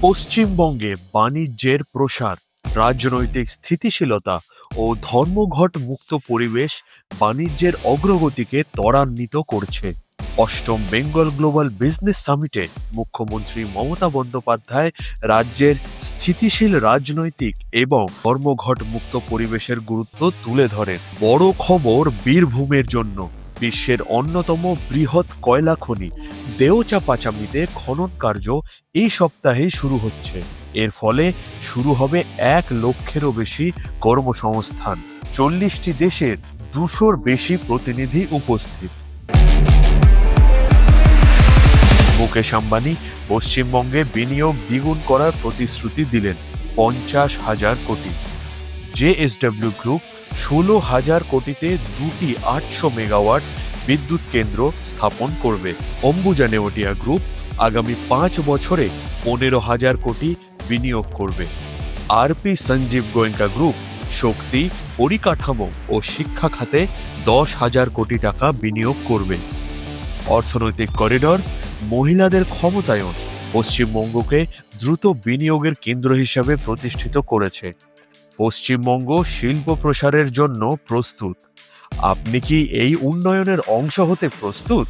পশ্চিমবঙ্গে বাণিজ্যের প্রসার, রাজনৈতিক স্থিতিশীলতা ও ধর্মঘট মুক্ত পরিবেশ বাণিজ্যের অগ্রগতিকে ত্বরান্বিত করছে। অষ্টম বেঙ্গল গ্লোবাল বিজনেস সামিটে মুখ্যমন্ত্রী মমতা বন্দ্যোপাধ্যায় রাজ্যের স্থিতিশীল রাজনৈতিক এবং ধর্মঘট মুক্ত পরিবেশের গুরুত্ব তুলে ধরেন। বড় খবর বীরভূমের জন্য। বিশ্বের অন্যতম বৃহৎ কয়লা খনি দেওচাপাচামিতে খনন কার্য এই সপ্তাহেই শুরু হচ্ছে। এর ফলে শুরু হবে 1 লক্ষেরও বেশি কর্মসংস্থান। 40টি দেশের 200-র বেশি প্রতিনিধি উপস্থিত। মুকেশ আম্বানি পশ্চিমবঙ্গে বিনিয়োগ দ্বিগুণ করার প্রতিশ্রুতি দিলেন, 50,000 কোটি। জেএসডব্লিউ গ্রুপ 16,000 কোটিতে 2টি 800 মেগাওয়াট বিদ্যুৎ কেন্দ্র স্থাপন করবে। অম্বুজা নেওয়াটিয়া গ্রুপ আগামী 5 বছরে 15,000 কোটি বিনিয়োগ করবে। আরপি সঞ্জীব গোয়েঙ্কা গ্রুপ শক্তি, পরিকাঠামো ও শিক্ষা খাতে 10,000 কোটি টাকা বিনিয়োগ করবে। অর্থনৈতিক করিডর, মহিলাদের ক্ষমতায়ন পশ্চিমবঙ্গকে দ্রুত বিনিয়োগের কেন্দ্র হিসাবে প্রতিষ্ঠিত করেছে। পশ্চিমবঙ্গ শিল্প প্রসারের জন্য প্রস্তুত। আপনি কি এই উন্নয়নের অংশ হতে প্রস্তুত?